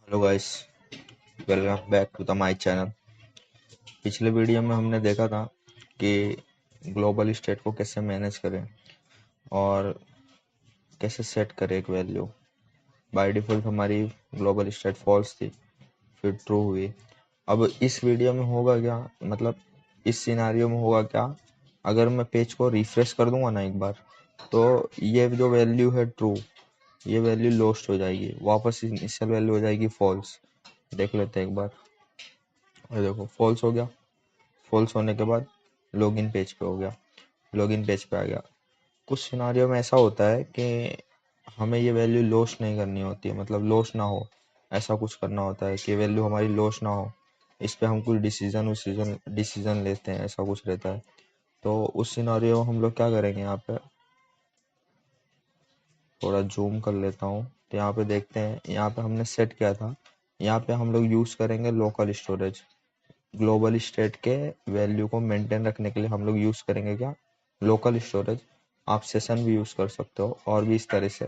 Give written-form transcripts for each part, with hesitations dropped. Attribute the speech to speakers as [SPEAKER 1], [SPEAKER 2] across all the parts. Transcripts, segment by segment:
[SPEAKER 1] Hello guys, welcome back to the my channel. पिछले video में हमने देखा था कि ग्लोबल स्टेट को कैसे मैनेज करें और कैसे सेट करें एक वैल्यू। बाय डिफ़ॉल्ट हमारी ग्लोबल स्टेट फॉल्स थी, फिर ट्रू हुई। अब इस वीडियो में होगा क्या, मतलब इस सिनारियो में होगा क्या, अगर मैं पेज को रिफ्रेश कर दूंगा ना एक बार, तो ये जो वैल्यू है ट्रू, ये वैल्यू लॉस्ट हो जाएगी, वापस इनिशियल वैल्यू हो जाएगी फॉल्स। देख लेते हैं एक बार। ये देखो फॉल्स हो गया। फॉल्स होने के बाद लॉगिन पेज पे हो गया, लॉगिन पेज पे आ गया। कुछ सिनारियो में ऐसा होता है कि हमें ये वैल्यू लॉस नहीं करनी होती है, मतलब लॉस ना हो, ऐसा कुछ करना होता है कि वैल्यू हमारी लॉस ना हो। इस पे हम कुछ डिसीजन लेते हैं, ऐसा कुछ रहता है। तो उस सिनारियो में हम लोग क्या करेंगे, यहाँ पे थोड़ा जूम कर लेता हूँ। तो यहाँ पे देखते हैं, यहाँ पे हमने सेट किया था, यहाँ पे हम लोग यूज़ करेंगे लोकल स्टोरेज। ग्लोबल स्टेट के वैल्यू को मेंटेन रखने के लिए हम लोग यूज़ करेंगे क्या, लोकल स्टोरेज। आप सेशन भी यूज़ कर सकते हो और भी इस तरह से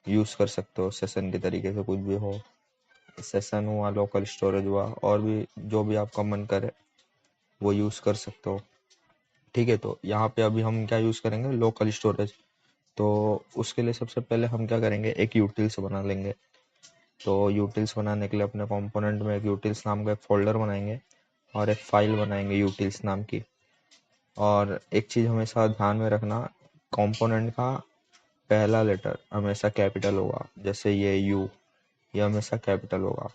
[SPEAKER 1] यूज़ कर सकते हो, सेशन के तरीके से कुछ भी हो। सेशन हुआ, लोकल स्टोरेज हुआ, और भी जो भी आपका मन करे वो यूज़ कर सकते हो। ठीक है, तो यहाँ पे अभी हम क्या यूज़ करेंगे, लोकल स्टोरेज। तो उसके लिए सबसे पहले हम क्या करेंगे, एक यूटिल्स बना लेंगे। तो यूटिल्स बनाने के लिए अपने कंपोनेंट में एक यूटिल्स नाम का एक फोल्डर बनाएंगे और एक फाइल बनाएंगे यूटिल्स नाम की। और एक चीज़ हमेशा ध्यान में रखना, कंपोनेंट का पहला लेटर हमेशा कैपिटल होगा, जैसे ये यू, ये हमेशा कैपिटल होगा,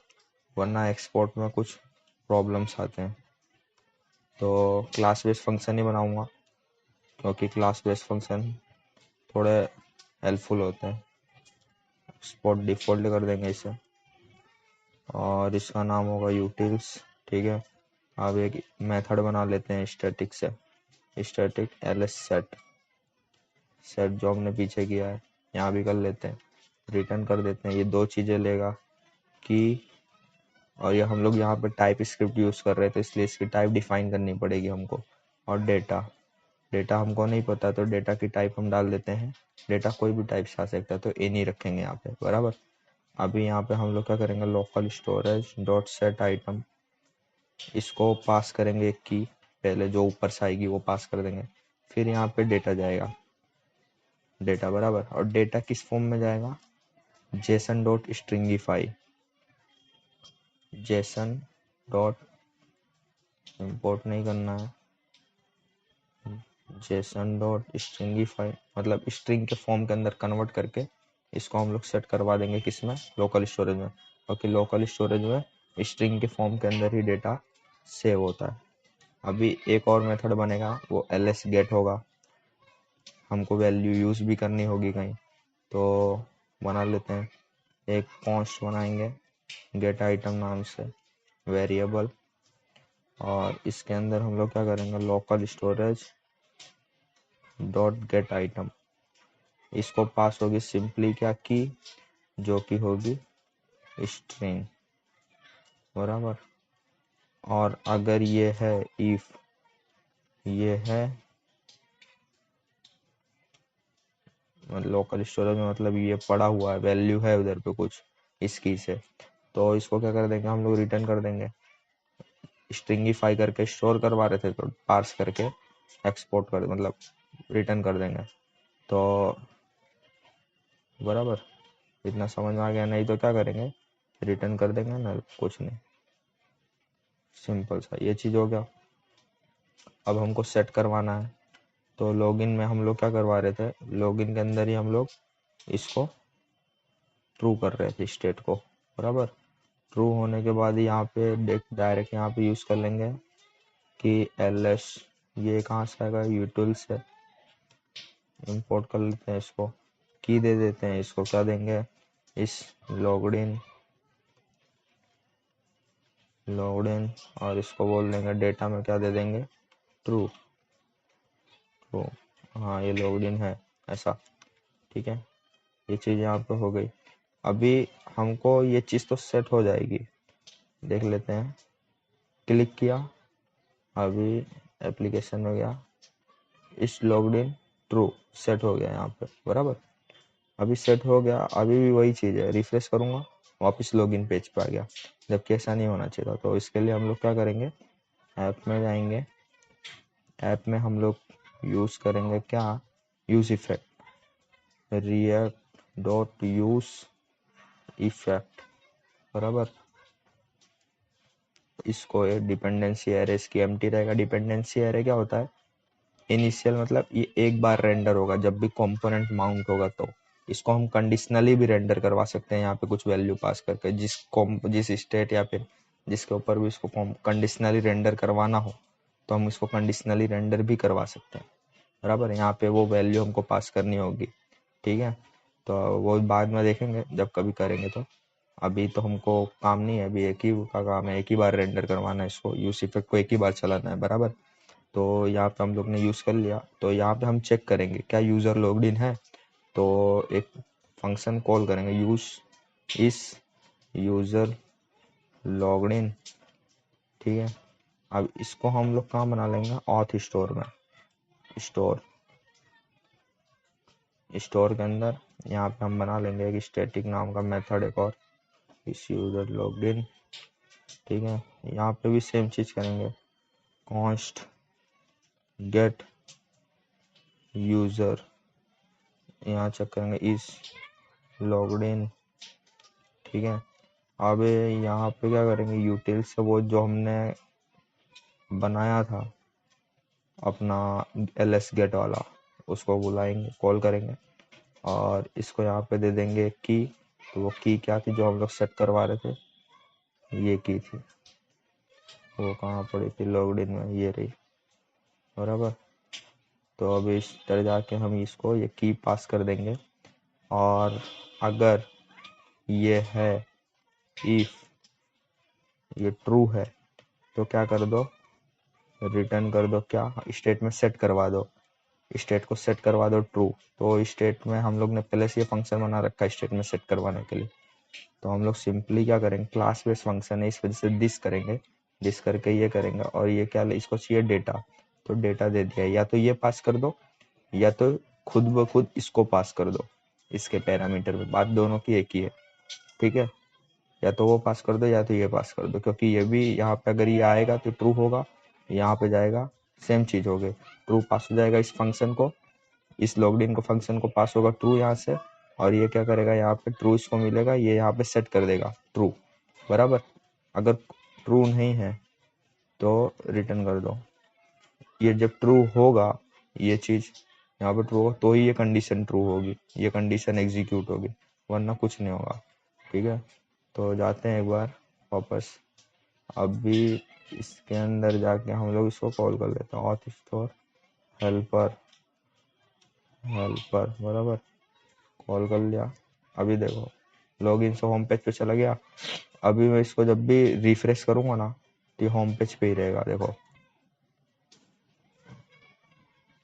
[SPEAKER 1] वरना एक्सपोर्ट में कुछ प्रॉब्लम्स आते हैं। तो क्लास बेस फंक्शन ही बनाऊंगा, क्योंकि क्लास बेस फंक्शन थोड़े हेल्पफुल होते हैं। एक्सपोर्ट डिफ़ॉल्ट कर देंगे इसे, और इसका नाम होगा यूटिल्स। ठीक है, अब एक मेथड बना लेते हैं स्टैटिक से, स्टैटिक ls सेट। सेट जो हमने पीछे किया है यहाँ भी कर लेते हैं, रिटर्न कर देते हैं। ये दो चीज़ें लेगा कि, और ये हम लोग यहाँ पे टाइप स्क्रिप्ट यूज़ कर रहे थे, इसलिए इसकी टाइप डिफाइन करनी पड़ेगी हमको। और डेटा, डेटा हमको नहीं पता, तो डेटा की टाइप हम डाल देते हैं। डेटा कोई भी टाइप से आ सकता है, तो ए नहीं रखेंगे यहाँ पे, बराबर। अभी यहाँ पे हम लोग क्या करेंगे, local storage dot set item, इसको पास करेंगे एक की, पहले जो ऊपर से आएगी वो पास कर देंगे। फिर यहाँ पे डेटा जाएगा, डेटा बराबर। और डेटा किस फॉर्म में जाएगा, Jason dot stringify, Jason dot, import नहीं करना है, जेसन डॉट स्ट्रिंगिफाई, मतलब स्ट्रिंग के फॉर्म के अंदर कन्वर्ट करके इसको हम लोग सेट करवा देंगे, किसमें, लोकल स्टोरेज में। क्योंकि लोकल स्टोरेज में स्ट्रिंग के फॉर्म के अंदर ही डेटा सेव होता है। अभी एक और मेथड बनेगा, वो ls गेट होगा, हमको वैल्यू यूज़ भी करनी होगी कहीं, तो बना लेते हैं। एक कॉन्स्ट बनाएंगे गेट आइटम नाम से, वेरिएबल, और इसके अंदर हम लोग क्या करेंगे, local storage dot gate item, इसको पास होगी सिंपली क्या की, जो कि होगी स्ट्रिंग, बराबर। और अगर ये है इफ, ये है लोकल स्टोरेज में, मतलब ये पड़ा हुआ है, वैल्यू है उधर पे कुछ इसकी से, तो इसको क्या कर देंगे हम लोग, रिटर्न कर देंगे। स्ट्रिंगिफाई करके स्टोर करवा रहे थे, तो पार्स करके एक्सपोर्ट कर, मतलब रिटर्न कर देंगे। तो बराबर, इतना समझ में आ गया, नहीं तो क्या करेंगे, रिटर्न कर देंगे ना, कुछ नहीं, सिंपल सा ये चीज़ हो गया। अब हमको सेट करवाना है, तो लॉगिन में हम लोग क्या करवा रहे थे, लॉगिन के अंदर ही हम लोग इसको ट्रू कर रहे थे, स्टेट को, बराबर। ट्रू होने के बाद यहाँ पे डायरेक्ट यहाँ पे यूज़ कर लेंगे कि ls, ये कहाँ से आएगा, यूटिल से इंपोर्ट कर लेते हैं इसको, की दे देते हैं इसको, क्या देंगे, इस लॉग्ड इन, और इसको बोल देंगे डेटा में क्या दे देंगे, ट्रू। ट्रू, हाँ ये लॉग्ड इन है, ऐसा। ठीक है, ये चीज़ यहाँ पे हो गई। अभी हमको ये चीज़ तो सेट हो जाएगी, देख लेते हैं। क्लिक किया, अभी एप्लीकेशन में गया, इस लॉग्ड इन ट्रू सेट हो गया यहाँ पे, बराबर। अभी सेट हो गया, अभी भी वही चीज़ है, रिफ्रेश करूँगा वापस लॉगिन पेज पे आ गया, जबकि ऐसा नहीं होना चाहिए था। तो इसके लिए हम लोग क्या करेंगे, ऐप में जाएंगे, ऐप में हम लोग यूज़ करेंगे क्या, use effect, react dot use effect, बराबर। इसको ये डिपेंडेंसी एरे, इसकी एम्प्टी रहेगा। डिपेंडेंसी एरे क्या होता है, इनिशियल मतलब ये एक बार रेंडर होगा जब भी कंपोनेंट माउंट होगा, तो इसको हम कंडीशनली भी रेंडर करवा सकते हैं यहाँ पे कुछ वैल्यू पास करके, जिस स्टेट या फिर जिसके ऊपर भी इसको कंडीशनली रेंडर करवाना हो तो हम इसको कंडीशनली रेंडर भी करवा सकते हैं, बराबर। यहाँ पे वो वैल्यू हमको पास करनी होगी, ठीक है। तो वो बाद में देखेंगे जब कभी करेंगे तो, अभी तो हमको काम नहीं है, अभी एक ही का काम है, एक ही बार रेंडर करवाना है, इसको यूज इफेक्ट को एक ही बार चलाना है, बराबर। तो यहाँ पे हम लोग ने यूज़ कर लिया। तो यहाँ पे हम चेक करेंगे क्या यूज़र लॉग्ड इन है, तो एक फंक्शन कॉल करेंगे, यूज इस यूज़र लॉग्ड इन, ठीक है। अब इसको हम लोग कहाँ बना लेंगे, ऑथ स्टोर में, स्टोर के अंदर यहाँ पे हम बना लेंगे एक स्टैटिक नाम का मेथड, एक और, इस यूज़र लॉग्ड इन, ठीक है। यहाँ पे भी सेम चीज़ करेंगे, कॉन्स्ट गेट यूज़र, यहाँ चेक करेंगे इस लॉग्ड इन, ठीक है। अब यहाँ पे क्या करेंगे, यूटिल से वो जो हमने बनाया था अपना ls गेट वाला, उसको बुलाएंगे, कॉल करेंगे, और इसको यहाँ पे दे देंगे की। तो वो की क्या थी जो हम लोग सेट करवा रहे थे, ये की थी, वो कहाँ पड़ी थी, लॉग्ड इन में, ये रही, बराबर। तो अब इस तरह जाके हम इसको ये की पास कर देंगे, और अगर ये है, इफ ये ट्रू है तो क्या कर दो, रिटर्न कर दो, क्या स्टेट में सेट करवा दो, स्टेट को सेट करवा दो ट्रू। तो स्टेट में हम लोग ने पहले से ये फंक्शन बना रखा है स्टेट में सेट करवाने के लिए, तो हम लोग सिंपली क्या करेंगे, क्लास बेस्ड फंक्शन है, इस वजह से दिस करेंगे, दिस करके ये करेंगे, और ये क्या, इसको चाहिए डेटा, तो डेटा दे दिया, या तो ये पास कर दो या तो खुद ब खुद इसको पास कर दो, इसके पैरामीटर में, बात दोनों की एक ही है, ठीक है। या तो वो पास कर दो या तो ये पास कर दो, क्योंकि ये भी यहाँ पे अगर ये आएगा तो ट्रू होगा, यहाँ पे जाएगा सेम चीज होगी, ट्रू पास हो जाएगा इस फंक्शन को, इस लॉग्ड इन को फंक्शन को पास होगा ट्रू यहाँ से, और ये क्या करेगा, यहाँ पे ट्रू इसको मिलेगा, ये यहाँ पे सेट कर देगा ट्रू, बराबर। अगर ट्रू नहीं है तो रिटर्न कर दो, ये जब ट्रू होगा, ये चीज यहाँ पे ट्रू हो तो ही ये कंडीशन ट्रू होगी, ये कंडीशन एग्जीक्यूट होगी, वरना कुछ नहीं होगा, ठीक है। तो जाते हैं एक बार वापस, अभी इसके अंदर जाके हम लोग इसको कॉल कर लेते हैं, ऑथ स्टोर हेल्पर, बराबर, कॉल कर लिया। अभी देखो लॉगिन से होम पेज पे चला गया, अभी मैं इसको जब भी रिफ्रेश करूंगा ना तो होम पेज पे ही रहेगा, देखो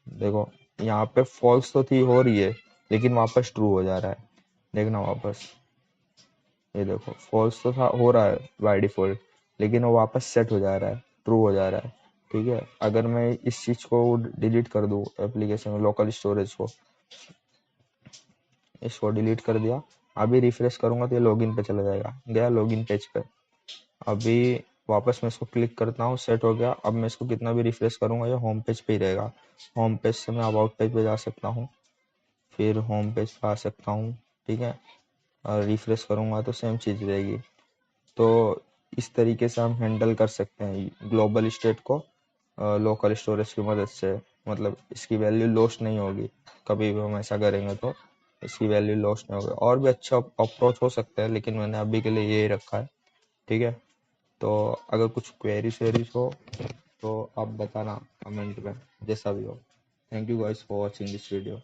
[SPEAKER 1] देखो यहाँ पे फॉल्स तो थी हो रही है, लेकिन वापस ट्रू हो जा रहा है, देखना वापस, ये देखो फॉल्स तो था हो रहा है बाय डिफॉल्ट, लेकिन वो वापस सेट हो जा रहा है, ट्रू हो जा रहा है, ठीक है। अगर मैं इस चीज को डिलीट कर दूं एप्लीकेशन में, लोकल स्टोरेज को, इसको डिलीट कर दिया, अभी रिफ्रेश करूंगा तो ये लॉगिन पे चला जाएगा, गया लॉगिन पेज पे। अभी वापस मैं इसको क्लिक करता हूँ, सेट हो गया। अब मैं इसको कितना भी रिफ्रेश करूंगा ये होम पेज पे ही रहेगा, होम पेज से मैं अबाउट पेज पे जा सकता हूँ, फिर होम पेज पे आ सकता हूँ, ठीक है। और रिफ्रेश करूंगा तो सेम चीज़ रहेगी। तो इस तरीके से हम हैंडल कर सकते हैं ग्लोबल स्टेट को लोकल स्टोरेज की मदद से, मतलब इसकी वैल्यू लॉस्ट नहीं होगी, कभी भी हम ऐसा करेंगे तो इसकी वैल्यू लॉस्ट नहीं होगी। और भी अच्छा अप्रोच हो सकता है, लेकिन मैंने अभी के लिए यही रखा है, ठीक है। तो अगर कुछ क्वेरीज वेरीज हो तो आप बताना कमेंट में, जैसा भी हो। Thank you guys for watching this video.